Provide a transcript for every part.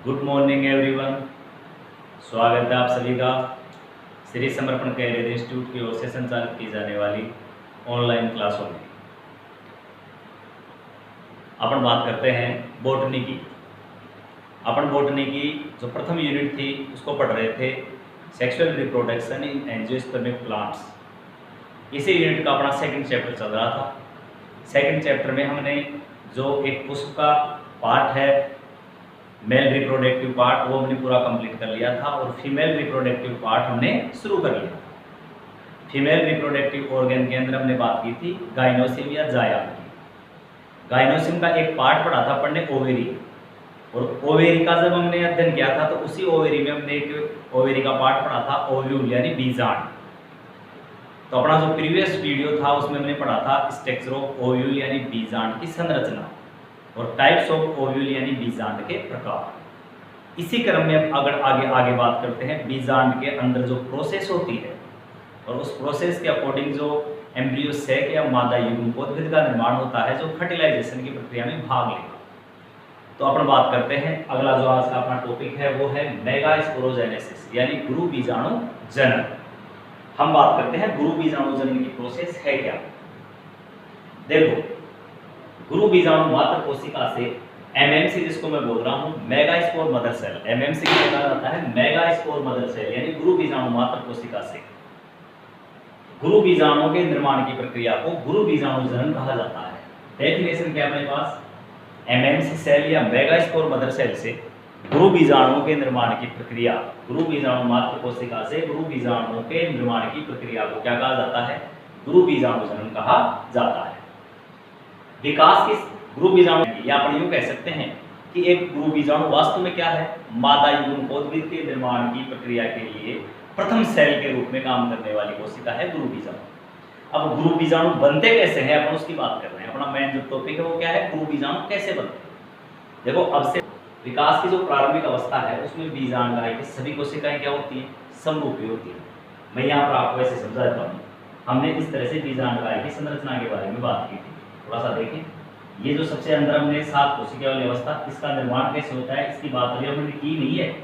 Good morning everyone. स्वागत है आप सभी का श्री समर्पण कैरियर इंस्टीट्यूट की ओर से संचालित की जाने वाली ऑनलाइन क्लासों में। अपन बात करते हैं बॉटनी की। अपन बॉटनी की जो प्रथम यूनिट थी उसको पढ़ रहे थे, sexual reproduction in angiospermic plants. इसी यूनिट का अपना सेकंड चैप्टर चल रहा था। सेकंड चैप्टर में हमने जो एक पुष्प का पार्ट है, मेल रिप्रोडक्टिव पार्ट, वो हमने पूरा कंप्लीट कर लिया था और फीमेल रिप्रोडक्टिव पार्ट हमने शुरू कर लिया था। फीमेल रिप्रोडक्टिव ऑर्गन के अंदर हमने बात की थी गाइनोसिम या जायान की। गाइनोसिम का एक पार्ट पढ़ा था अपन ने, ओवेरी, और ओवेरी का जब हमने अध्ययन किया था तो उसी ओवेरी में हमने एक ओवेरी का पार्ट पढ़ा था ओव्यूल यानी बीजांड। तो अपना जो प्रीवियस वीडियो था उसमें हमने पढ़ा था स्ट्रक्चर ऑफ ओव्यूल यानी बीजांड की संरचना और टाइप्स ऑफ ओव्यूल यानी बीजांड के प्रकार। इसी क्रम में अब अगर आगे बात करते हैं बीजांड के अंदर जो प्रोसेस होती है और उस प्रोसेस के अकॉर्डिंग जो एम्ब्रियो सैक या मादा युग्मकोद्भिद का निर्माण होता है जो फर्टिलाइजेशन की प्रक्रिया में भाग लेगा। तो अपन बात करते हैं, अगला जो आज का अपना टॉपिक है वो है मेगास्पोरोजेनेसिस यानी गुरु बीजाणु जनन। हम बात करते हैं गुरु बीजाणु जनन की प्रोसेस है क्या। देखो, गुरु बीजाणु मात्र कोशिका से एमएमसी, जिसको मैं बोल रहा हूं मेगास्पोर मदर सेल, एमएमसी को कहा जाता है मेगास्पोर मदर सेल यानी गुरु बीजाणु मात्र कोशिका से गुरु बीजाणुओं के निर्माण की प्रक्रिया को गुरु बीजाणु जनन कहा जाता है। डेफिनेशन क्या है अपने पास, एमएमसी सेल या मेगास्पोर मदर सेल से गुरु बीजाणुओं के निर्माण की प्रक्रिया, गुरु बीजाणु मात्र कोशिका से गुरु बीजाणुओं के निर्माण की प्रक्रिया को क्या कहा जाता है, गुरु बीजाणु जनन कहा जाता है। विकास की गुरु बीजाणु, या अपन यूं कह सकते हैं कि एक गुरु बीजाणु वास्तव में क्या है, मादा युग्मकोद्भिद के निर्माण की प्रक्रिया के लिए प्रथम सेल के रूप में काम करने वाली कोशिका है गुरु बीजाणु। अब गुरु बीजाणु बनते कैसे हैं, अपन उसकी बात कर रहे हैं। अपना मेन जो टॉपिक है वो क्या है, गुरु बीजाणु कैसे बनते हैं। देखो, अब से विकास की जो प्रारंभिक अवस्था है उसमें बीजांडाएं की सभी कोशिकाएं क्या होती हैं, समरूपी होती है। मैं यहाँ पर आपको ऐसे समझा देता हूँ। हमने इस तरह से बीजांडाएं की संरचना के बारे में बात की थी। थोड़ा सा देखें, ये जो सबसे अंदर हमने 7 कोशिका वाली अवस्था, इसका निर्माण कैसे होता है इसकी बात अभी हमने की नहीं है।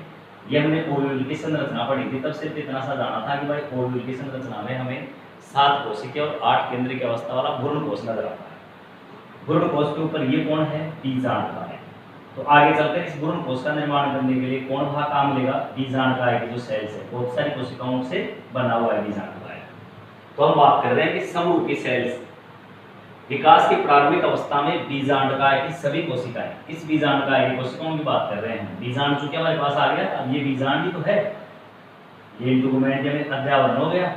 ये हमने ओव्यूल की संरचना पढ़ी थी, तब सिर्फ इतना सा जाना था कि भाई ओव्यूल की संरचना में हमें 7 कोशिका और 8 केंद्रिक अवस्था वाला भ्रूण कोश नजर आता है। भ्रूण कोश के ऊपर ये कौन है, बीजांड है। तो आगे चलकर इस भ्रूण कोश का निर्माण करने के लिए कौन भाग काम लेगा, बीजांड की जो सेल्स है, बहुत सारी कोशिकाओं से बना हुआ है बीजांड। तो हम बात कर रहे हैं कि समरूपी सेल्स, विकास की प्रारंभिक अवस्था में बीजांडकाय की सभी कोशिकाएं, इस बीजांडकाय की कोशिकाओं की बात कर रहे हैं। बीजांड चूंकि हमारे पास आ गया, अब ये बीजांड ही तो है, ये इंटुगुमेंटियम में अध्यावरण हो गया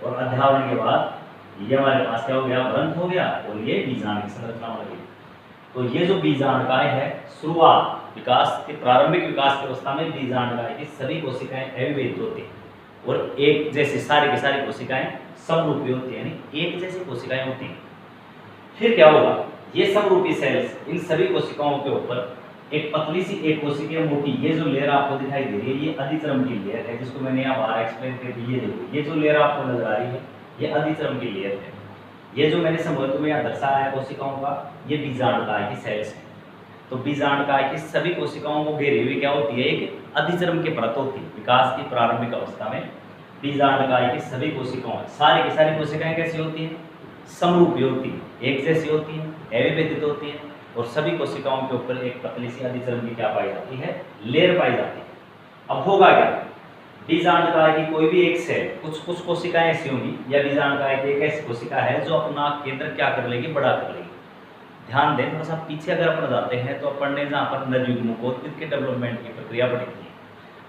और अध्यावरण के बाद ये हमारे पास क्या हो गया, व्रंथ हो गया और ये बीजांड की संरचना हो गई। तो ये जो बीजांडकाय है, शुरुआत विकास के प्रारंभिक विकास की अवस्था में बीजांडकाय की सभी कोशिकाएं अविभेदित होती हैं और एक जैसी सारी की सारी कोशिकाएं समरूपी होती है, यानी एक जैसी कोशिकाएं होती हैं। फिर क्या होगा, ये समरूपी सेल्स इन सभी कोशिकाओं के ऊपर एक पतली सी एक कोशिकीय मोटी, ये जो लेयर आपको दिखाई दे रही है ये अधिचर्म की लेयर है, जिसको मैंने यहाँ बाहर एक्सप्लेन कर दी। ये देखो, ये जो लेयर आपको नजर आ रही है ये अधिचर्म की लेयर है। ये जो मैंने समूह में यहाँ दर्शाया है कोशिकाओं का, ये बीजांडकाय की सेल्स है। तो बीजांडकाय की सभी कोशिकाओं को घेरे हुए क्या होती है, एक अधिचर्म की परत होती है। विकास की प्रारंभिक अवस्था में बीजांडकाय की सभी कोशिकाओं, सारी की सारी कोशिकाएं कैसी होती हैं, समरूपी होती है, एक जैसी होती है, अविभेदित होती है और सभी कोशिकाओं के ऊपर एक पतली सी अधिचर्म की क्या पाई जाती है, लेयर पाई जाती है। अब होगा क्या, बीजांडकाय की कोई भी एक सेल, कुछ कोशिकाएं ऐसी होंगी या बीजांडकाय की एक ऐसी कोशिका है जो अपना केंद्र क्या कर लेगी, बड़ा कर लेगी। ध्यान दें, थोड़ा सा पीछे अगर अपन जाते हैं तो अपन ने जहाँ पर नर युग्मकोद्भिद के डेवलपमेंट की प्रक्रिया पढ़ी थी,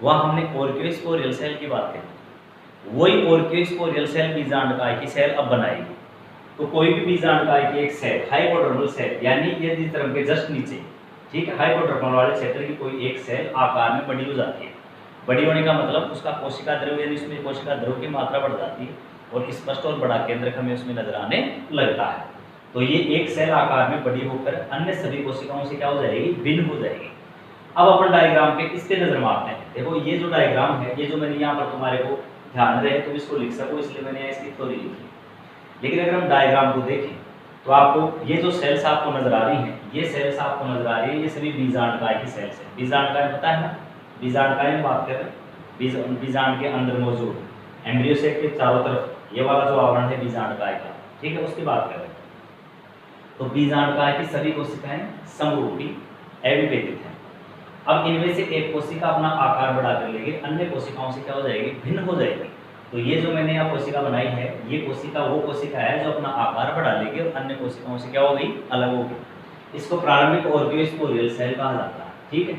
वहाँ हमने ऑर्कियोस्पोरियल सेल की बात करी। वही ऑर्कियोस्पोरियल सेल बीजांडकाय की सेल अब बनाएगी। तो कोई भी बीजांडकाय की एक सेल, हाइपोडर्मल सेल यानी ये अधिचर्म के जस्ट नीचे, ठीक है, हाइपोडर्मल वाले क्षेत्र की कोई एक सेल आकार में बड़ी हो जाती है। बड़ी होने का मतलब उसका कोशिका द्रव्य यानी उसमें कोशिका द्रव्य की मात्रा बढ़ जाती है और स्पष्ट और बड़ा केंद्र हमें उसमें नजर आने लगता है। तो ये एक सेल आकार में बड़ी होकर अन्य सभी कोशिकाओं से क्या हो जाएगी, भिन्न हो जाएगी। अब अपन डायग्राम पे इस पे नजर मारते हैं। देखो, ये जो डायग्राम है, ये जो मैंने यहाँ पर तुम्हारे को ध्यान रहे तुम इसको लिख सको इसलिए मैंने इसकी थ्योरी लिखी। लेकिन अगर हम डायग्राम को देखें तो आपको ये जो सेल्स आपको नजर आ रही हैं, ये सेल्स आपको नजर आ रही है, ये सभी बीजांडकाय की सेल्स है। बीजांडकाय पता है ना, बीजांडकाय में बात करें, बीजांड के अंदर मौजूद एम्ब्रियो सेक के चारों तरफ ये वाला जो आवरण है बीजांडकाय का, ठीक है, उसकी बात करें तो बीजांडकाय की सभी कोशिकाएं समरूपी एविपेटिक हैं। अब इनमें से एक कोशिका अपना आकार बढ़ाकर लेगी, अन्य कोशिकाओं से क्या हो जाएगी, भिन्न हो जाएगी। तो ये जो मैंने यहाँ कोशिका बनाई है, ये कोशिका वो कोशिका है जो अपना आकार बढ़ा लेगी और अन्य कोशिकाओं से क्या हो गई, अलग होगी। इसको प्रारंभिक ऑर्कियोस्पोरियल सेल कहा जाता है, ठीक है।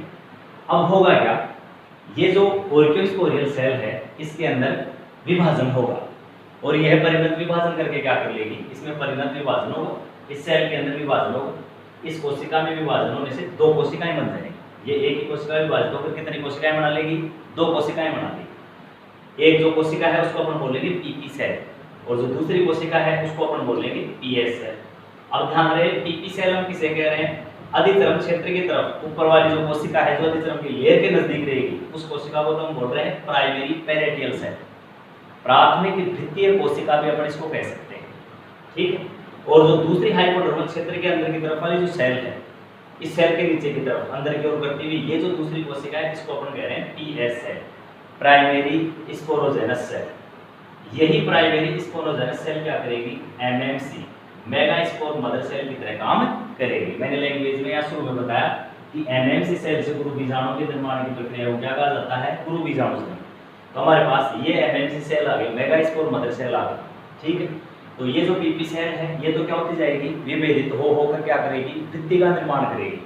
अब होगा क्या, ये जो ऑर्कियोस्पोरियल सेल है इसके अंदर विभाजन होगा और यह परिणत विभाजन करके क्या कर लेगी, इसमें परिणत विभाजन होगा, इस सेल के अंदर विभाजन होगा, इस कोशिका में विभाजन होने से दो कोशिकाएं बन जाएंगी। ये एक ही कोशिका विभाजित होकर कितनी कोशिकाएं बना लेगी, दो कोशिकाएं बना लेगी। एक जो कोशिका है उसको अपन बोलेंगे पीपी सेल और जो दूसरी कोशिका है उसको अपन बोलेंगे पीएस सेल। अब ध्यान रहे, पीपी सेल हम किसे कह रहे हैं, अधिचर्म क्षेत्र की तरफ ऊपर वाली जो कोशिका है जो अधिचर्म की लेयर के नजदीक रहेगी उस कोशिका को तो हम बोल रहे हैं प्राइमरी पेरिटियल सेल, प्राथमिक द्वितीय कोशिका भी अपन इसको कह सकते हैं, ठीक है। और जो दूसरी हाइपोडर्मल क्षेत्र के अंदर की तरफ वाली जो सेल है, इस सेल के नीचे की तरफ अंदर की ओर बढ़ती हुई ये जो दूसरी कोशिका है इसको अपन कह रहे हैं PS cell, primary sporogenous cell. यही प्राइमरी स्पोरोजेनस सेल क्या करेगी, MMC megaspore mother cell की तरह काम करेगी। मैंने लैंग्वेज में यहाँ शुरू में बताया कि एमएमसी सेल से गुरु बीजाणु के निर्माण की प्रक्रिया को क्या कहा जाता है, गुरु बीजाणु से। तो हमारे पास ये एमएमसी सेल आ गई, मेगा स्पोर मदर सेल आ गई, ठीक है। तो ये जो पीपी सेल है ये तो क्या होती जाएगी, विभेदित हो होकर क्या करेगी, भित्ति का निर्माण करेगी।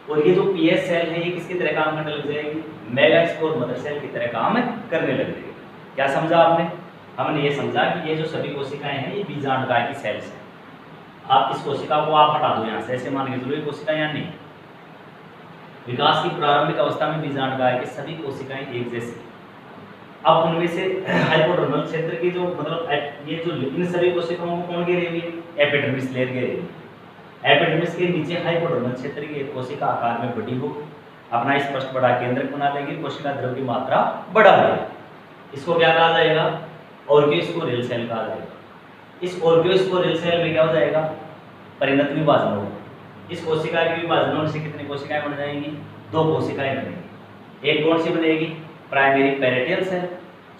और ये जो पीएस सेल है ये किसकी तरह काम करने लग जाएगी, मेगा स्पोर मदर सेल की तरह काम करने लग जाएगी। क्या समझा आपने, हमने ये समझा कि ये जो सभी कोशिकाएं हैं ये बीजांडकाय की सेल्स हैं। आप इस कोशिका को आप हटा दो यहाँ से, ऐसे मान के चलो ये कोशिका यहाँ नहीं। विकास की प्रारंभिक अवस्था में बीजांडकाय के सभी कोशिकाएं एक जैसी। अब उनमें से हाइपोडर्मल क्षेत्र की जो मतलब ये जो इन सभी कोशिकाओं को कौन घेरे हुई है, एपिडर्मिस लेयर घेरे हुई है। एपिडर्मिस के नीचे हाइपोडर्मल क्षेत्र की एक कोशिका आकार में बड़ी हो, अपना स्पष्ट बड़ा केंद्रक बना लेगी, कोशिका द्रव्य की मात्रा बढ़ा लेगी। इसको क्या कहा जाएगा, ऑर्कियोस्पोरियल सेल कहा जाएगा। इस ऑर्कियोस्पोरियल सेल में क्या हो जाएगा, परिणत विभाजन होगा। इस कोशिका के विभाजन होने से कितनी कोशिकाएं बन जाएंगी, दो कोशिकाएं बनेंगी। एक कौन सी बनेगी, प्राइमरी पेरिटियल सेल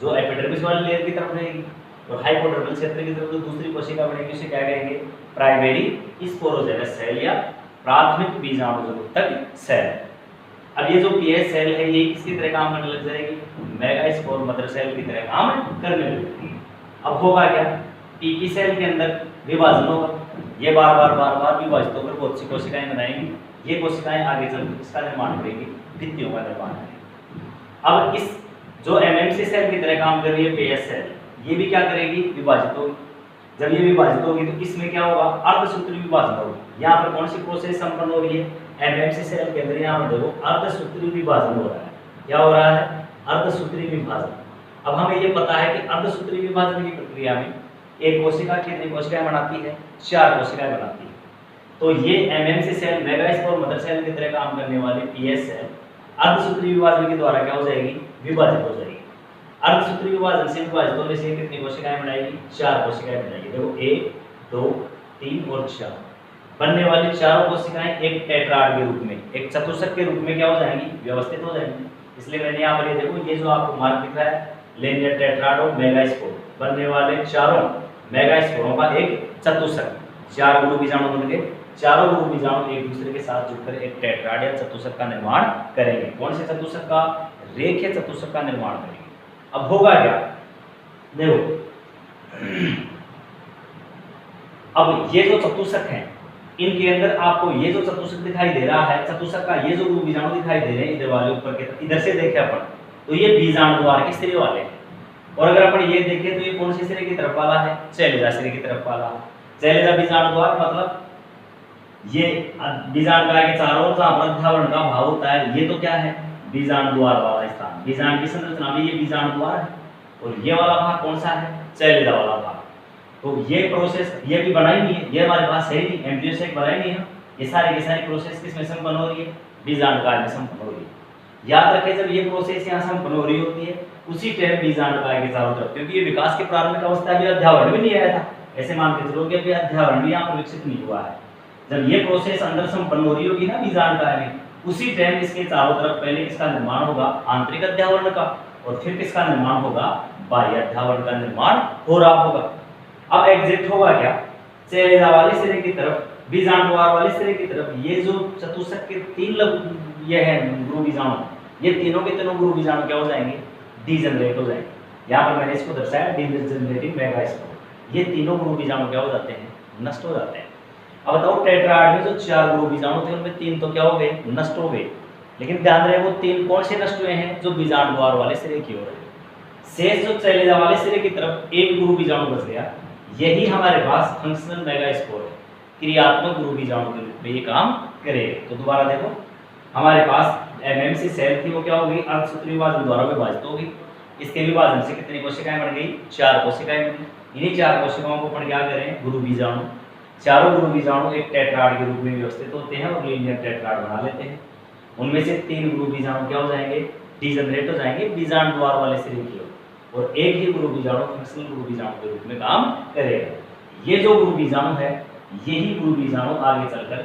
जो एपिडर्मिस वाली लेयर की तरफ रहेगी, और हाइपोडर्मल क्षेत्र की तरफ जो दूसरी कोशिका बनेगी उसे क्या कहेंगे, प्राइमरी स्पोरोजेनस सेल या प्राथमिक बीजाणुजनक सेल। अब ये जो पीएस सेल है ये किसकी तरह काम करने लग जाएगी, मेगा स्पोर मदर सेल की तरह काम करने लग जाएगी। अब होगा क्या, पीपी सेल के अंदर विभाजन होगा, ये बार बार विभाजित होकर बहुत सी कोशिकाएं बनाएंगी। ये कोशिकाएं आगे चलकर इसका निर्माण करेंगी, भित्तियों का निर्माण करेंगी। अब इस जो एमएमसी सेल की तरह काम कर रही है पीएस सेल, ये भी क्या करेगी, विभाजित होगी। जब ये विभाजित होगी तो इसमें क्या होगा, अर्धसूत्री विभाजन होगा। यहाँ पर कौन सी प्रोसेस संपन्न हो रही है, एमएमसी सेल के अंदर यहाँ पर देखो अर्धसूत्री विभाजन हो रहा है। क्या हो रहा है, अर्धसूत्री विभाजन। अब हमें ये पता है कि अर्धसूत्री विभाजन की प्रक्रिया में एक कोशिका कितनी कोशिकाएं बनाती है, 4 कोशिकाएं बनाती है। तो ये MMC cell megaspore mother cell की तरह काम करने वाली पीएस सेल अर्धसूत्री विभाजन के द्वारा क्या हो जाएगी, विभाजित हो जाएगी। अर्धसूत्री विभाजन से विभाजित होने से कितनी कोशिकाएं बनाएगी, 4 कोशिकाएं बनाएगी। देखो 1 2 3 और 4 बनने वाली चारों कोशिकाएं एक टेट्राड के रूप में, एक चतुष्क के रूप में क्या हो जाएंगी, व्यवस्थित हो जाएंगी। इसलिए मैंने यहाँ पर ये देखो ये जो आपको मार्क दिख रहा है लिनियर टेट्राड और मेगा स्पोर, बनने वाले चारों मेगा स्पोरों का एक चतुष्क, 4 गुरु बीजाणु बन गए। चारों गुरु बीजाणु एक दूसरे के साथ जुड़कर एक टेट्राड या चतुष्क का निर्माण करेंगे। कौन से चतुष्क का, रेखीय चतुष्क का निर्माण करेंगे। अब होगा क्या, देखो अब ये जो चतुष्क हैं इनके अंदर आपको ये जो चतुष्क दिखाई दे रहा है, चतुष्क का ये जो गुरु बीजाणु दिखाई दे रहे हैं इधर वाले ऊपर के, इधर से देखें अपन तो ये बीजाणु द्वार के सिरे वाले हैं। और अगर अपन ये देखें तो ये कौन से सिरे की तरफ वाला है, चैलेजा सिरे की तरफ वाला। चैलेजा बीजाणु द्वार मतलब ये बीजांडकाय के चारों ओर जहां पर अध्यावरण का भाव होता है, ये तो क्या है, बीजाणु द्वार वाला स्थान। बीजांड की संरचना में ये बीजाणु द्वार है और ये वाला भाग कौन सा है, चैलेजा वाला भाग। तो ये प्रोसेस ये भी बनाई नहीं है, ये हमारे पास है नहीं, एम्ब्रियो सेक बनाई नहीं है। ये सारी की सारी प्रोसेस किसमें संपन्न हो रही है, बीजांडकाय में संपन्न हो रही है। याद रखें जब ये प्रोसेस यहाँ संपन्न हो रही होती है उसी टाइम बीजांडकाय के चारों तरफ, क्योंकि ये विकास के प्रारंभिक अवस्था में अध्यावरण भी नहीं आया था, ऐसे मान के चलो कि अभी अध्यावरण भी यहाँ पर विकसित नहीं हुआ है। जब ये प्रोसेस अंदर संपन्न हो रही होगी ना बीजांडकाय में, उसी टाइम इसके चारों तरफ पहले किसका निर्माण होगा, आंतरिक अध्यावरण का, और फिर किसका निर्माण होगा, बाह्य अध्यावरण का निर्माण हो रहा होगा। अब एग्जिट होगा क्या, सेलेजा वाले सिरे की तरफ, बीजांड द्वार वाले सिरे की तरफ, ये जो चतुष्क के तीन ये है गुरु बीजाणु, ये तीनों के तीनों गुरु बीजाणु क्या हो जाएंगे, डीजनरेट हो जाएंगे। यहाँ पर मैंने इसको दर्शाया डीजनरेटिंग मेगास्पोर। ये तीनों गुरु बीजाणु क्या हो जाते हैं, नष्ट हो जाते हैं। अब बताओ टेट्राड में जो 4 गुरु बीजाणु थे उनमें 3 तो क्या हो गए, नष्ट हो गए। लेकिन ध्यान रहे वो 3 कौन से नष्ट हुए हैं, जो बीजांड द्वार वाले सिरे की ओर है। शेष जो सेलेजा वाले सिरे की तरफ एक गुरु बीजाणु बच गया, यही हमारे पास फंक्शनल मेगास्पोर है, क्रियात्मक गुरु बीजाणु के रूप में ये काम करेगा। तो दोबारा देखो, हमारे पास एमएमसी सेल थी, वो क्या हो गई, अर्धसूत्री विभाजन द्वारा विभाजित हो गई। इसके विभाजन से कितनी कोशिकाएं बन गई, 4 कोशिकाएं बनी। इन्हीं 4 कोशिकाओं को अपन क्या करें, गुरु बीजाणु। चारों गुरु बीजाणु एक टेट्राड के रूप में व्यवस्थित होते हैं और लीनियर टेट्राड बना लेते हैं। उनमें से 3 गुरु बीजाणु क्या हो जाएंगे, डीजनरेट हो जाएंगे बीजांड द्वार वाले सिरे की ओर, और एक ही गुरु बीजाणु फंक्शनल गुरु बीजाणु के रूप में काम करेगा। ये जो गुरु बीजाणु है, यही गुरु बीजाणु आगे चलकर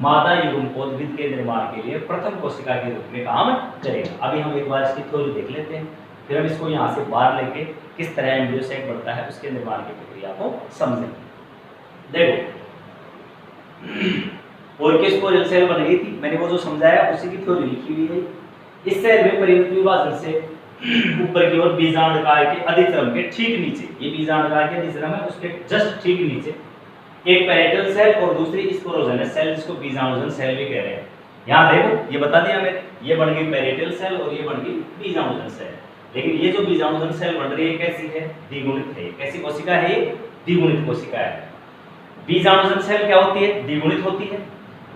मादा युग्मकोद्भिद के निर्माण के लिए प्रथम कोशिका के रूप में काम करेगा। अभी हम एक बार इसकी थ्योरी देख लेते हैं, फिर हम इसको यहाँ से बाहर लेके किस तरह एम्ब्रियो सेक बढ़ता है उसके निर्माण की प्रक्रिया को समझेंगे। देखो, ओर्केस्पोरियल सेल बन गई थी, मैंने वो जो समझाया उसी की थ्योरी लिखी हुई है। इस सेल में परिवर्तित विभाजन से ऊपर की ओर बीजांडकाय के अधिक्रम के ठीक नीचे, ये बीजांडकाय के अधिक्रम है, उसके जस्ट ठीक नीचे एक पैरेटल सेल और दूसरी स्पोरोजेनस सेल, जिसको बीजाणुजन सेल भी कह रहे हैं। यहाँ देखो, ये बता दिया मैंने, ये बन गई पैरेटल सेल और ये बन गई बीजाणुजन सेल। लेकिन ये जो बीजाणुजन सेल बन रही है कैसी है, द्विगुणित है। कैसी कोशिका है ये, द्विगुणित कोशिका है। बीजाणुजन सेल क्या होती है, द्विगुणित होती है।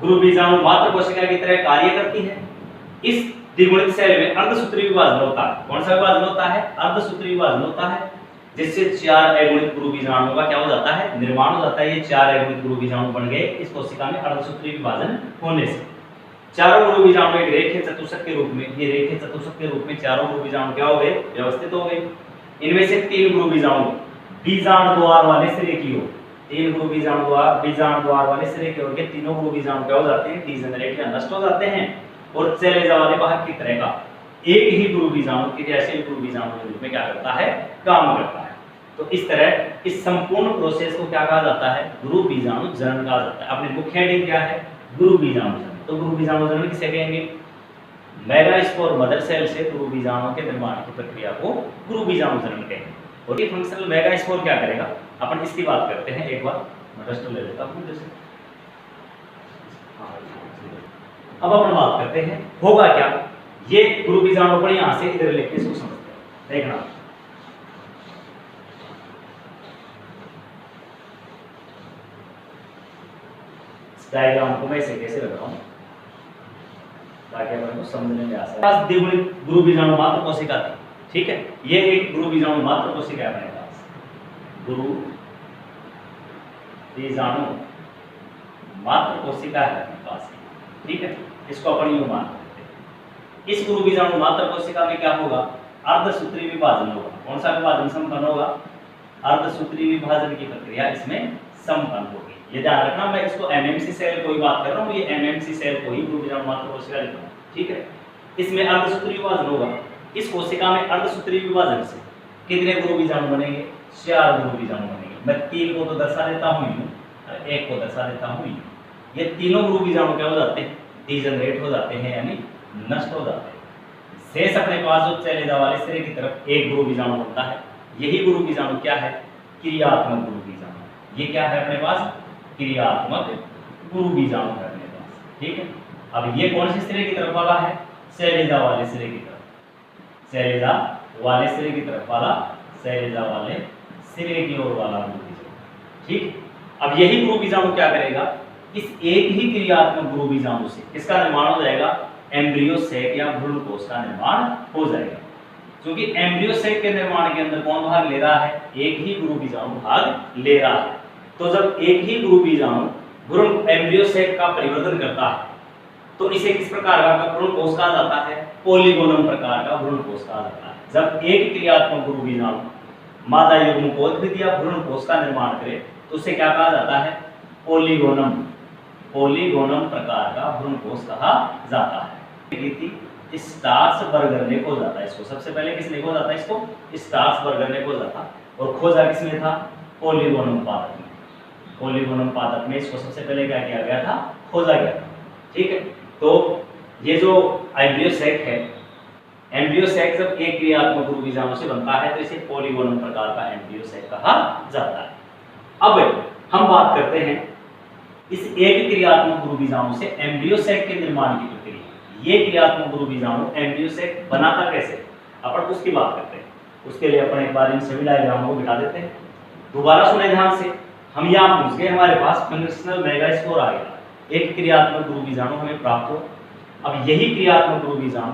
गुरु बीजाणु मात्र कोशिका की तरह कार्य करती है। इस द्विगुणित सेल में अर्धसूत्री विभाजन होता है। कौन सा विभाजन होता है, अर्धसूत्री विभाजन होता है, जिससे 4 अगुणित गुरु बीजाणुओं का क्या हो जाता है, निर्माण हो जाता है। ये 4 अगुणित गुरु बीजाणु बन गए इस कोशिका में अर्धसूत्री विभाजन होने से। चारों गुरु बीजाणु एक रेखीय चतुष्क के रूप में, ये रेखीय चतुष्क के रूप में चारों गुरु बीजाणु क्या हो गए, व्यवस्थित हो गए। इनमें से 3 गुरु बीजाणु बीजांड द्वार वाले सिरे की ओर, 3 गुरु बीजाणु द्वार वाले सिरे की ओर के तीनों गुरु बीजाणु क्या हो जाते हैं, डीजनरेट या नष्ट हो जाते हैं। और सेलेजा वाले बाहर की तरह का एक ही गुरु बीजाणु क्रियाशील गुरु बीजाणु के रूप में क्या करता है, काम करता है। तो इस तरह इस संपूर्ण प्रोसेस को क्या कहा जाता है, गुरु बीजाणु जनन कहा जाता है। अपनी मुख्य हेडिंग क्या है, गुरु बीजाणु जनन। तो गुरु बीजाणु जनन किसे कहेंगे, मेगास्पोर मदर सेल से गुरु बीजाणु के निर्माण की प्रक्रिया को गुरु बीजाणु जनन कहेंगे। और ये फंक्शनल मेगास्पोर क्या करेगा, अपन इसकी बात करते हैं। एक बार मैं रजिस्टर ले लेता हूं जैसे। अब अपन बात करते हैं होगा क्या, ये गुरु बीजाणु को यहां से इधर लेके इसको समझते हैं। देखना, डायग्राम को मैं इसे कैसे लगाऊं ताकि अपन को समझने में आसानी हो। द्विगुणित गुरु बीजाणु मात्र कोशिका थी, ठीक है। ये एक गुरु बीजाणु मात्र कोशिका है अपने पास, गुरु बीजाणु मात्र कोशिका है अपने पास, ठीक है। इसको अपन यूं मान लेते हैं। इस गुरु बीजाणु मात्र कोशिका में क्या होगा, अर्धसूत्री विभाजन होगा। कौन सा विभाजन संपन्न होगा, अर्धसूत्री विभाजन की प्रक्रिया इसमें संपन्न होगी। ये ध्यान रखना, मैं इसको एमएमसी सेल को ही बात कर रहा हूँ, ये एमएमसी सेल को ही गुरु बीजाणु मात्र कोशिका लिख रहा हूँ, ठीक है। इसमें अर्धसूत्री विभाजन होगा। इस कोशिका में अर्धसूत्री विभाजन से कितने गुरु बीजाणु बनेंगे, 4 गुरु बीजाणु बनेंगे। मैं 3 को तो दर्शा देता हूँ और 1 को दर्शा देता हूँ। ये तीनों गुरु बीजाणु क्या हो जाते हैं, डीजनरेट हो जाते हैं, यानी नष्ट हो जाते हैं। शेष अपने पास जो सेलेजा वाले सिरे की तरफ एक गुरु बीजाणु होता है। यही गुरु बीजाणु क्या है, क्रियात्मक गुरु बीजाणु। ये क्या है अपने पास, क्रियात्मक गुरु बीजाणु है अपने पास, ठीक है। अब ये कौन से सिरे की तरफ वाला है, सेलेजा वाले सिरे की तरफ, सेलेजा वाले सिरे की तरफ वाला, सेलेजा वाले सिरे की ओर वाला गुरु बीजाणु, ठीक। अब यही गुरु बीजाणु क्या करेगा, इस एक ही क्रियात्मक गुरु बीजाणु से किसका निर्माण हो जाएगा, एम्ब्रियो सेक या भ्रूण कोश का निर्माण हो जाएगा। क्योंकि एम्ब्रियो सेक के निर्माण के अंदर कौन भाग ले रहा है, एक ही गुरु बीजाणु भाग ले रहा है। तो जब एक ही गुरु बीजाणु भ्रूण एम्ब्रियो सेक का परिवर्तन करता है तो इसे किस प्रकार का भ्रूण कोश कहा जाता है, पॉलीगोनम प्रकार का भ्रूण कोश कहा जाता है। जब एक क्रियात्मक गुरु बीजाणु मादा युग्मकोद्भिद या भ्रूणकोश का निर्माण करे तो उसे क्या कहा जाता है? पोलीगोनम। पोलीगोनम प्रकार का भ्रूणकोश कहा जाता है। स्टार्च बर्गर ने खोजा था इसको। सबसे पहले किसने खोजा था इसको? स्टार्च बर्गर ने खोजा था। और खोजा किसमें था? पोलीगोनम पादप में। पोलीगोनम पादप में इसको सबसे पहले क्या किया गया था? खोजा गया था। ठीक है, तो ये जो एम्ब्रियो सैक है, एम्ब्रियो सैक जब एक क्रियात्मक गुरु बीजाणु से बनता है तो इसे पोलीगोनम प्रकार का एम्ब्रियो सैक कहा जाता है। अब हम बात करते हैं इस एक क्रियात्मक गुरु बीजाणु से एम्ब्रियो सैक के निर्माण की प्रक्रिया। ये क्रियात्मक गुरु बीजाणु एम्ब्रियो सैक बनाता कैसे, अपन उसकी बात करते हैं। उसके लिए अपन एक बार इन सभी डायग्रामों को बिठा देते हैं। दोबारा सुने ध्यान से। हम यहाँ पूछ गए, हमारे पास फंक्शनल मेगास्पोर आ गया, एक क्रियात्मक गुरु बीजाणु हमें प्राप्त हो। अब यही क्रियात्मक गुरु बीजाणु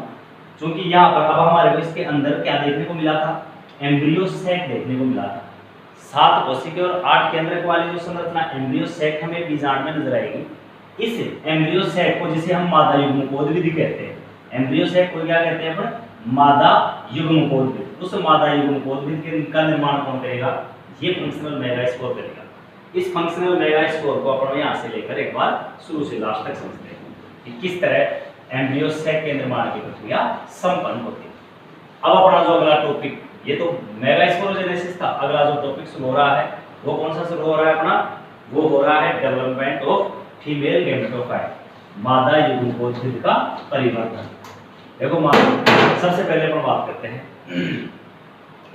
चूंकि यहाँ पर अब हमारे को इसके अंदर क्या देखने को मिला था? एम्ब्रियो सैक देखने को मिला था। 7 कोशिका और 8 केंद्रक वाली जो संरचना एम्ब्रियो सैक हमें बीजाणु में नजर आएगी। इस एम्ब्रियो सैक को जिसे हम मादा युग्मकोद्भिद कहते हैं, एम्ब्रियो सैक को क्या कहते हैं अपन? मादा युग्मकोद्भिद। उस मादा युग्मकोद्भिद का निर्माण कौन करेगा? ये फंक्शनल मेगास्पोर करेगा। इस फंक्शनल मेगास्पोर को अपन यहाँ से लेकर एक बार शुरू से लास्ट तक समझते हैं कि किस तरह एम्ब्रियो सैक के निर्माण की प्रक्रिया संपन्न होती है। अब अपना जो अगला टॉपिक, ये तो मेगास्पोरोजेनेसिस था, अगला जो टॉपिक शुरू हो रहा है वो कौन सा शुरू हो रहा है अपना? वो हो रहा है डेवलपमेंट ऑफ फीमेल गैमेटोफाइट, मादा युग्मकोद्भिद का परिवर्तन। देखो सबसे पहले अपन बात करते हैं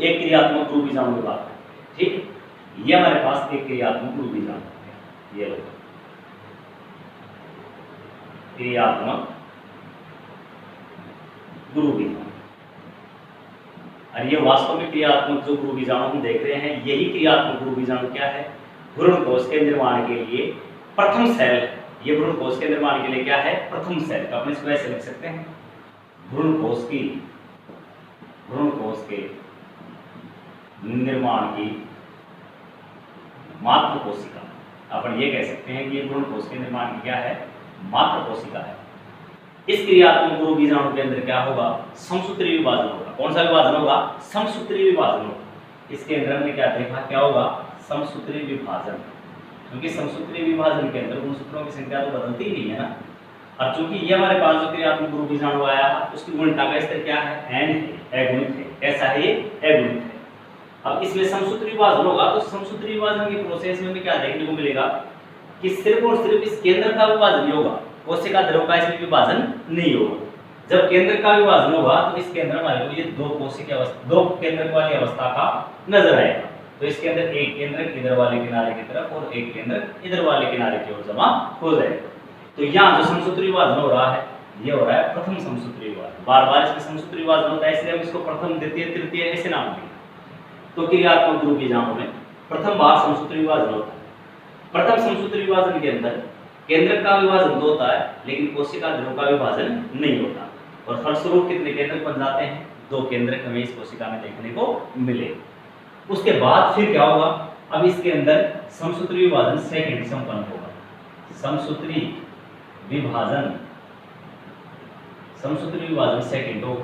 एक क्रियात्मक गुरु बीजाणु की बात। ठीक, ये हमारे पास एक क्रियात्मक गुरु बीजाणु है। ये लो क्रियात्मक गुरु बीजाणु, और ये वास्तव में क्रियात्मक जो गुरु बीजाणु हम देख रहे हैं, यही क्रियात्मक गुरु बीजाणु क्या है? भ्रूणकोश के निर्माण के लिए प्रथम सेल। ये भ्रूणकोश के निर्माण के लिए क्या है? प्रथम सेल। तो अपन इसको ऐसे लिख सकते हैं, भ्रूणकोश के निर्माण की मात्र कोशिका। अपन ये कह सकते हैं कि ये भ्रूणकोश के निर्माण की क्या है? मात्र कोशिका है। इस क्रियात्मक गुरु बीजाणु के अंदर क्या होगा? समसूत्री विभाजन होगा। कौन सा विभाजन होगा? समसूत्री विभाजन होगा। इसके अंदर हमने क्या देखा? क्या होगा? समसूत्री विभाजन। क्योंकि समसूत्री विभाजन के अंदर गुणसूत्रों की संख्या तो बदलती ही नहीं है ना। और चूंकि ये हमारे पास जो क्रियात्मक गुरु बीजाणु आया उसकी गुणिता का स्तर क्या है? n है, अगुणित है। कैसा है ये? अगुणित है। अब इसमें समसूत्री विभाजन होगा तो समसूत्री विभाजन की प्रोसेस में हमें क्या देखने को मिलेगा कि सिर्फ और सिर्फ इस केंद्र का विभाजन ही होगा, कोशिका ध्रुव का इसमें विभाजन नहीं होगा। जब केंद्र का विभाजन होगा तो इसके अंदर हमारे को ये दो कोशिका अवस्था, दो केंद्रक वाली अवस्था का नजर आएगा। तो इसके अंदर एक केंद्रक इधर वाले किनारे की तरफ और एक केंद्रक इधर वाले किनारे की ओर जमा हो जाएगा। तो यहाँ जो समसूत्री विभाजन हो रहा है ये हो रहा है प्रथम समसूत्री विभाजन। बार बार इसमें समसूत्री विभाजन होता है, इसलिए हम इसको प्रथम, द्वितीय, तृतीय ऐसे नाम देंगे। तो क्रियात्मक गुरु बीजाणु में प्रथम बार समसूत्री विभाजन होता है। प्रथम समसूत्री विभाजन के अंदर केंद्रक का विभाजन तो होता है लेकिन कोशिका ध्रुव का विभाजन नहीं होता, और फलस्वरूप कितने केंद्रक बन जाते हैं? 2 केंद्रक हमें इस कोशिका में देखने को मिले। उसके बाद फिर क्या होगा? अब इसके अंदर समसूत्री विभाजन सेकंड संपन्न होगा। समसूत्री विभाजन सेकंड हो।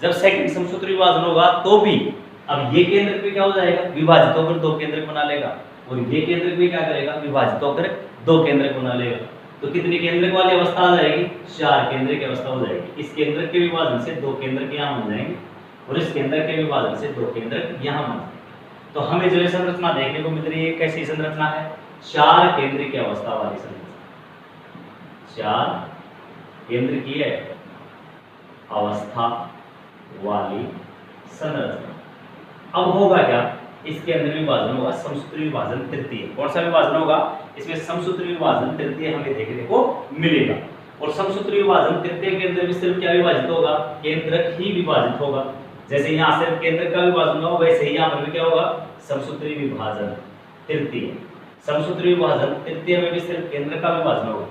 जब सेकंड समसूत्री विभाजन होगा तो भी अब ये केंद्र पे क्या हो जाएगा? विभाजित होकर 2 केंद्रक बना लेगा, और ये केंद्रक भी क्या करेगा? विभाजित होकर 2 केंद्रक बना लेगा। तो कितनी केंद्रक वाली अवस्था आ जाएगी? 4 केंद्रक की अवस्था हो जाएगी। इस केंद्रक के विभाजन से 2 केंद्रक यहाँ बन जाएंगे और इस केंद्रक के विभाजन से 2 केंद्रक यहाँ बन जाएंगे। तो हमें जो संरचना देखने को मिल रही है कैसी संरचना है? 4 केंद्र की अवस्था वाली संरचना। 4 केंद्र की है अवस्था वाली संरचना। अब होगा क्या? इसके अंदर विभाजन होगा समसूत्री विभाजन तृतीय। कौन सा विभाजन होगा? इसमें समसूत्री विभाजन तृतीय हमें देखने को मिलेगा। और समसूत्री विभाजन तृतीय के अंदर भी सिर्फ क्या विभाजित होगा? केंद्रक ही विभाजित होगा। जैसे यहाँ सिर्फ केंद्रक का विभाजन होगा वैसे ही यहाँ पर भी क्या होगा? समसूत्री विभाजन तृतीय। समसूत्री विभाजन तृतीय में भी सिर्फ केंद्र का विभाजन होगा।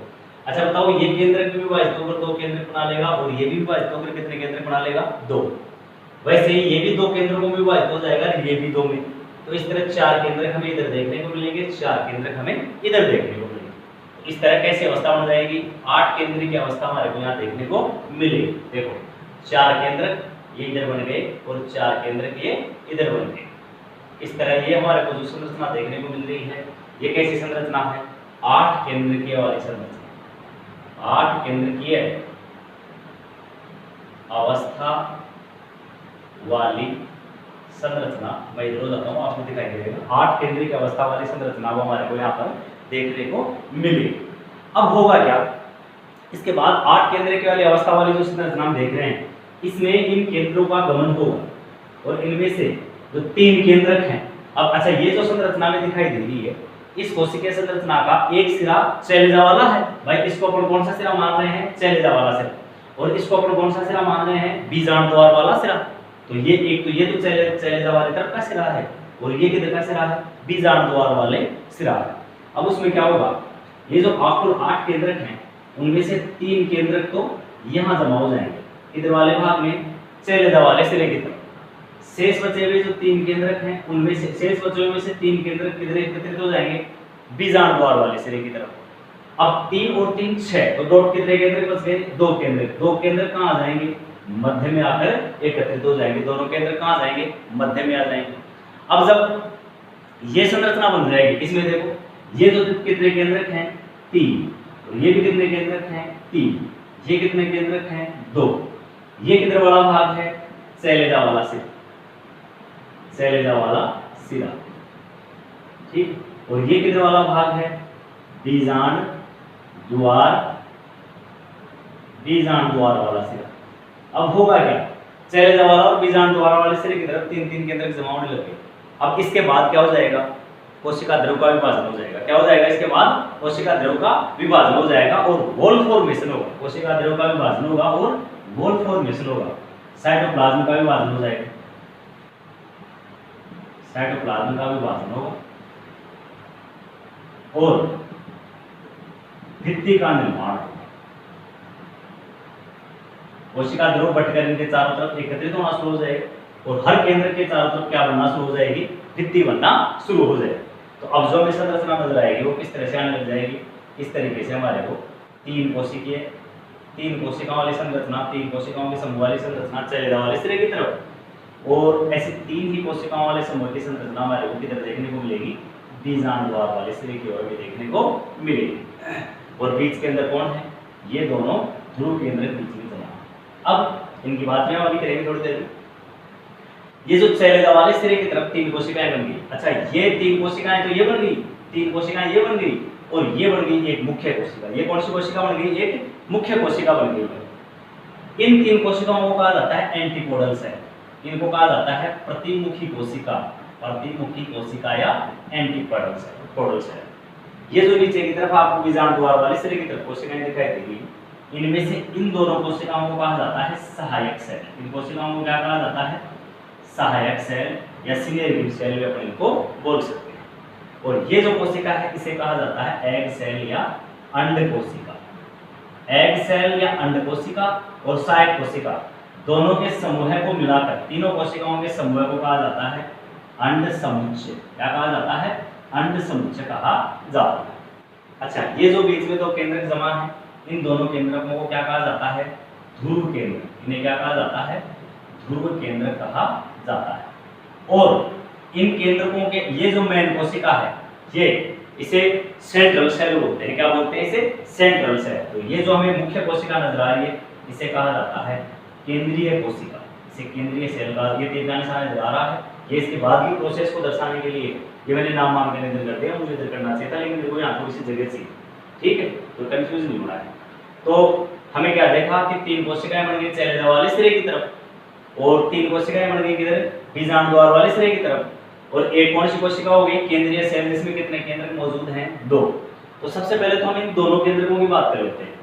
अच्छा बताओ, ये केंद्रक भी विभाजित होकर 2 केंद्रक बना लेगा और ये भी विभाजित होकर कितने केंद्रक बना लेगा? 2। वैसे ही ये भी 2 केंद्रों में विभाजित हो जाएगा, ये भी 2 में। तो इस तरह 4 केंद्रक हमें इधर देखने को मिलेंगे, 4 केंद्रक हमें इधर देखने को मिलेंगे। इस तरह कैसी अवस्था बन जाएगी? 8 केंद्र की अवस्था हमारे को यहाँ देखने को मिलेगी। देखो 4 केंद्रक ये इधर बन गए और 4 केंद्रक ये इधर बन गए। इस तरह ये हमारे को जो संरचना देखने को मिल रही है, ये कैसी संरचना है? 8 केंद्रकीय वाली संरचना। 8 केंद्रकीय अवस्था वाली संरचना, मैं इधर हो जाता हूँ, आपको दिखाई देगा। 8 केंद्रीय की अवस्था वाली संरचना वो हमारे को यहाँ पर देखने को मिली। अब होगा क्या? इसके बाद 8 केंद्रीय की वाली अवस्था वाली जो संरचना हम देख रहे हैं, इसमें इन केंद्रों का गमन होगा और इनमें से जो 3 केंद्रक हैं। अब अच्छा, ये जो संरचना में दिखाई दे रही है, इस कोशिकीय संरचना का एक सिरा शैलजा वाला है। भाई इसको अपन कौन सा सिरा मान रहे हैं? शैलजा वाला सिरा। और इसको अपन कौन सा सिरा मान रहे हैं? बीजांड द्वार वाला सिरा। तो ये एक तो ये तो शैलजा वाले तरफ का सिरा है और ये किधर का सिरा है? बीजांड द्वार वाले सिरा है। अब उसमें क्या होगा? ये जो कुल 8 केंद्रक हैं, उनमें से 3 केंद्रक तो यहाँ जमा हो जाएंगे इधर वाले भाग में शैलजा वाले सिरे की तरफ। शेष बचे हुए जो 3 केंद्रक हैं, उनमें से शेष बचे हुए में से 3 केंद्रक किधर एकत्रित हो जाएंगे? बीजांड द्वार वाले सिरे की तरफ। अब 3 और 3 6, तो 2 कितने केंद्रक बच गए? 2 केंद्रक। 2 केंद्रक कहाँ आ जाएंगे? मध्य में आकर एकत्रित हो जाएंगे। दोनों केंद्र कहाँ जाएंगे? मध्य में आ जाएंगे। अब जब ये संरचना बन जाएगी, इसमें देखो ये जो कितने केंद्रक हैं? 3। तो ये भी कितने केंद्रक हैं? 3। ये कितने केंद्रक हैं? 2। ये किधर वाला भाग है? शैलजा वाला सिरा। शैलजा वाला सिरा, ठीक। और ये किधर वाला भाग है? बीजांड द्वार वाला सिरा। अब होगा क्या? शैलजा वाला और बीजांड द्वार वाले सिरे की तरफ 3-3 केंद्रक जमा होने लगे। अब इसके बाद क्या हो जाएगा? कोशिका द्रव का विभाजन हो जाएगा। क्या हो जाएगा? इसके बाद कोशिका द्रव का विभाजन हो जाएगा और वॉल फॉर्मेशन होगा। कोशिका द्रव का विभाजन होगा और वॉल फॉर्मेशन होगा। साइटोप्लाज्म का विभाजन हो जाएगा। साइटोप्लाज्म का विभाजन होगा और भित्ति का निर्माण होगा। कोशिका द्रव बटकर इनके चारों तरफ एकत्रित होना शुरू हो जाएगा और हर केंद्र के चारों तरफ क्या बनना शुरू हो जाएगी? भित्ति बनना शुरू हो जाएगी। तो अब जो हमें संरचना नजर आएगी वो किस तरह से आने लग जाएगी? इस तरीके से हमारे को 3 कोशिकाओं वाली संरचना, 3 कोशिकाओं के समूह वाली संरचना शैलजा वाले सिरे की तरफ, और ऐसे 3 ही कोशिकाओं वाले समूह की संरचना हमारे को किधर देखने को मिलेगी? बीजांड द्वार वाले सिरे की ओर भी देखने को मिलेगी। और बीच के अंदर कौन है? ये दोनों ध्रुव केंद्र बीच में जमा। अब इनकी बात में हम अभी करेंगे थोड़ी देर में। ये जो शैलजा वाले सिरे की तरफ 3 कोशिकाएं बन गई। अच्छा, ये 3 कोशिकाएं तो ये बन गई, 3 कोशिकाएं ये बन गई और ये बन गई एक मुख्य कोशिका। ये कौन सी कोशिका बन गई? एक मुख्य कोशिका बन गई। इन 3 कोशिकाओं को कहा जाता है एंटीपोडल सेल। इनको कहा जाता है प्रतिमुखी कोशिका, प्रतिमुखी कोशिका या एंटीपोडल सेल। ये जो नीचे की तरफ आपको बीजांड द्वार वाले सिरे की तरफ कोशिकाएं दिखाई देगी, इनमें से इन दोनों कोशिकाओं को कहा जाता है सहायक सेल। इन कोशिकाओं को क्या कहा जाता है? सहायक सेल या सिनेर्गिक सेल भी अपन इनको बोल सकते हैं। और ये जो कोशिका है इसे कहा जाता है एग सेल या अंड कोशिका। एग सेल या अंड कोशिका और सहायक कोशिका दोनों के समूह को मिलाकर, तीनों कोशिकाओं के समूह को कहा जाता है अंड समुच्चय। क्या कहा जाता है? अंड समुच्चय कहा जाता है। अच्छा, ये जो बीच में 2 केंद्रक जमा है, इन दोनों केंद्रकों को क्या कहा जाता है? ध्रुव केंद्र। इन्हें क्या कहा जाता है? ध्रुव केंद्र कहा जाता है। और इन केंद्रकों के ये जो मेन कोशिका है, ये इसे सेंट्रल सेल बोलते हैं। क्या बोलते हैं इसे? Central cell. तो ये जो हमें मुख्य कोशिका नजर आ रही है, इसे कहा जाता है केंद्रीय कोशिका। इसे केंद्रीय सेल का ये तीर का निशान नजर आ रहा है। ये इसके बाद की प्रोसेस को दर्शाने के लिए ये मैंने नाम मान के इधर कर दिया, मुझे इधर करना चाहिए था, लेकिन देखो यहाँ थोड़ी सी जगह थी, ठीक है, तो कंफ्यूज नहीं होना है। तो हमें क्या देखा कि 3 कोशिकाएं बन गई शैलजा वाले सिरे की तरफ और 3 कोशिकाएं बन गई किधर? बीजांड द्वार वाले सिरे की तरफ। और एक कौन सी कोशिका हो गई? केंद्रीय सेल, जिसमें कितने केंद्रक मौजूद हैं? 2। तो सबसे पहले तो हम इन दोनों केंद्रकों की बात कर लेते हैं।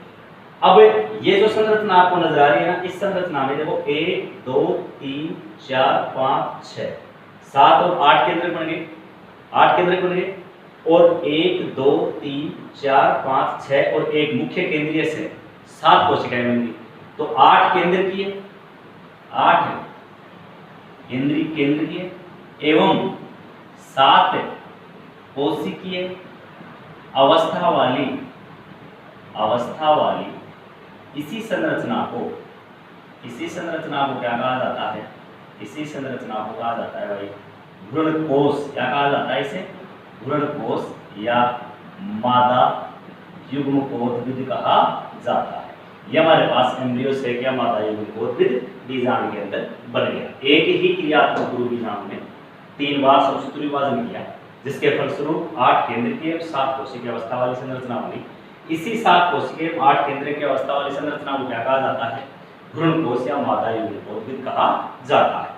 अब ये जो संरचना आपको नजर आ रही है ना, इस संरचना में देखो 1 2 3 4 5 6 7 और 8 केंद्रक बन गए। 8 केंद्रक बन गए और 1 2 3 4 5 6 और एक मुख्य केंद्रीय सेल, 7 कोशिकाएं बन गई। तो 8 केंद्रकीय, 8 केंद्रीय एवं 7 कोशिकीय अवस्था वाली इसी संरचना को क्या कहा जाता है? इसी संरचना को कहा जाता है भाई भ्रूणकोश क्या कहा जाता है इसे, भ्रूणकोश या मादा युग्मकोद्भिद कहा जाता है। ये हमारे पास एम्ब्रियो से क्या मादा युग्मकोद्भिद बीजाणु के अंदर बन गया। एक ही क्रियात्मक गुरु बीजाणु में 3 बार समसूत्री विभाजन किया, जिसके फलस्वरूप 8 केंद्रीय 7 कोशिकीय अवस्था वाली संरचना बनी। इसी 7 कोशिकीय 8 केंद्रीय की अवस्था वाली संरचना को क्या कहा जाता है, भ्रूणकोश या मादा युग्मकोद्भिद कहा जाता है।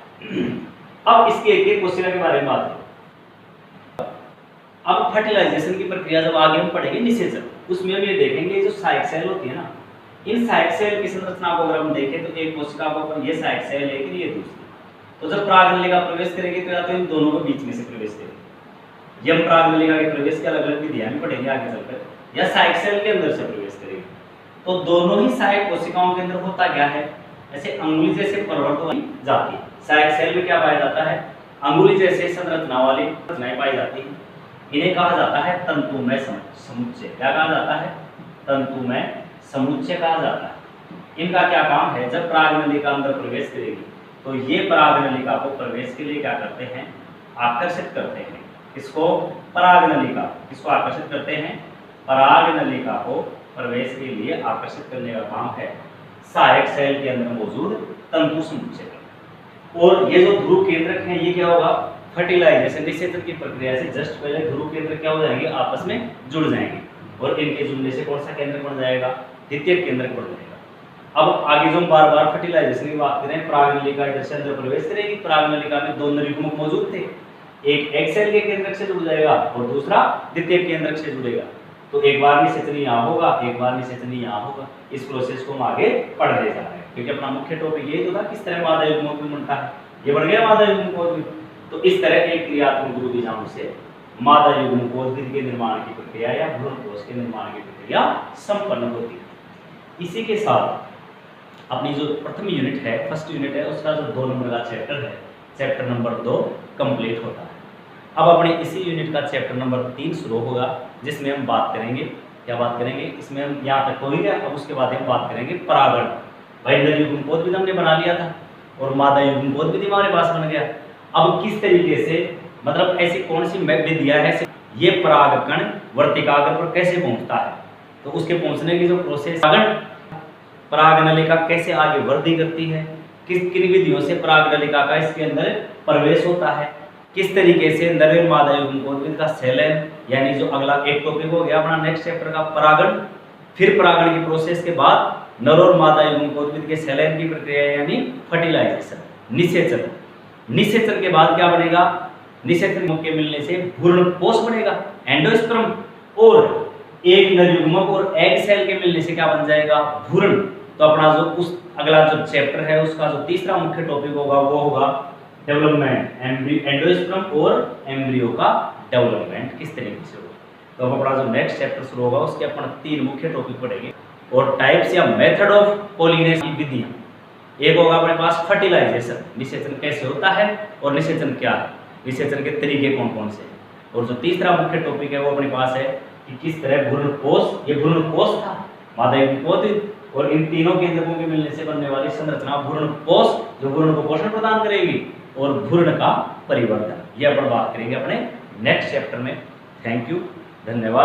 अब इसके एक कोशिका के बारे में बात करें। अब फर्टिलाइजेशन की प्रक्रिया जब आगे हम पढ़ेंगे निषेचन, उसमें हम ये देखेंगे जो सहायक सेल होती है ना, इन सहायक सेल की संरचना को अगर हम देखें तो एक कोशिका को ये सहायक सेल है कि ये दूसरी, तो जब परागनलिका प्रवेश करेगी तो या तो इन दोनों के बीच में से प्रवेश करेगी, ये हम परागनलिका के प्रवेश की अलग अलग विधियां भी पढ़ेंगे आगे चलकर, या सहायक सेल के अंदर से प्रवेश करेगी। तो दोनों ही सहायक कोशिकाओं के अंदर होता क्या है, ऐसे अंगुली जैसे परिवर्तन जाती है। सहायक सेल में क्या पाया जाता है, अंगुली जैसे संरचना वाली रचनाएं पाई जाती हैं। इन्हें कहा जाता है तंतुमय समुच्चय। क्या कहा जाता है, तंतुमय समुच्चय कहा जाता है। इनका क्या काम है, जब परागनलिका अंदर प्रवेश करेगी तो ये परागनलिका को प्रवेश के लिए क्या करते हैं, आकर्षित करते हैं। इसको परागनलिका किसको आकर्षित करते हैं, परागनलिका को प्रवेश के लिए आकर्षित करने का काम है सहायक सेल के अंदर मौजूद तंतु समुच्चय का। और ये जो ध्रुव केंद्रक हैं ये क्या होगा, फर्टिलाइजेशन निषेचन की प्रक्रिया से जस्ट पहले ध्रुव केंद्र क्या हो जाएंगे, आपस में जुड़ जाएंगे और इनके जुड़ने से कौन सा केंद्र बन जाएगा, द्वितीयक केंद्र बन जाएगा। अब आगे जो हम बार बार फर्टिलाइजेशन की बात करें, परागनलिका इधर से अंदर प्रवेश करेगी, परागनलिका में 2 नरयुग्मक मौजूद थे, एक सेल के केंद्रक से जुड़ जाएगा और दूसरा द्वितीयक केंद्रक से जुड़ेगा। तो एक बार निषेचन यहाँ होगा, एक बार निषेचन यहाँ होगा। इस प्रोसेस को हम आगे पढ़ते जा रहे हैं, क्योंकि अपना मुख्य टॉपिक यही तो था किस तरह मादा युग्मक बनता है, ये बन गया मादा युग्मकोद्भिद। तो इस तरह एक क्रियात्मक गुरु बीजाणु से मादा युग्मकोद्भिद के निर्माण की प्रक्रिया या भ्रूणकोश के निर्माण की प्रक्रिया संपन्न होती है। इसी के साथ अपनी जो प्रथम यूनिट है, फर्स्ट यूनिट है, उसका जो 2 नंबर का चैप्टर है, चैप्टर नंबर 2 कंप्लीट होता है। अब अपने इसी यूनिट का चैप्टर नंबर 3 शुरू होगा, जिसमें हम बात करेंगे, क्या बात करेंगे, इसमें हम यहाँ तक हो गया। अब उसके बाद हम बात करेंगे परागण। भाई नर युग्मकोद्भिद हमने बना लिया था और मादा युग्मकोद्भिद हमारे पास बन गया। अब किस तरीके से, मतलब ऐसी कौन सी विधियां है, ये परागकण वर्तिकाग्र पर कैसे पहुंचता है, तो उसके पहुंचने की जो प्रोसेस, परागनलिका कैसे आगे वृद्धि करती है, किन विधियों से परागनलिका का इसके अंदर प्रवेश होता है, किस तरीके से नर और मादा युग्मकोद्भिद का सेलन, यानी जो अगला एक टॉपिक हो गया अपना नेक्स्ट चैप्टर का परागण। फिर परागण की प्रोसेस के बाद नर और मादा युग्मकोद्भिद के सेलन की प्रक्रिया यानी फर्टिलाइजेशन, निषेचन। निषेचन के बाद क्या बनेगा, निषेचन के मिलने से भ्रूणकोश बनेगा, एंडोस्पर्म, और एक नर युग्मक और एग सेल के मिलने से क्या बन जाएगा, भ्रूण। तो अपना जो उस अगला जो चैप्टर है उसका जो तीसरा मुख्य टॉपिक होगा वो होगा डेवलपमेंट, एंडोस्पर्म और एम्ब्रियो का डेवलपमेंट किस तरीके से होगा। तो अब अपना जो नेक्स्ट चैप्टर शुरू होगा उसके अपन 3 मुख्य टॉपिक पढ़ेंगे और टाइप्स या मेथड ऑफ पॉलिनेशन की विधियां। एक होगा अपने पास फर्टिलाइजेशन, निषेचन कैसे होता है और निषेचन क्या है, निषेचन के तरीके कौन कौन से, और जो तीसरा मुख्य टॉपिक है वो अपने पास है कि किस तरह भ्रूणकोश, ये भ्रूणकोश था मादा युग्मकोद्भिद, और इन तीनों केंद्रकों के मिलने से बनने वाली संरचना भ्रूणकोश, जो भ्रूण को पोषण प्रदान करेगी, और भ्रूण का परिवर्तन, ये अपन बात करेंगे अपने नेक्स्ट चैप्टर में। थैंक यू, धन्यवाद।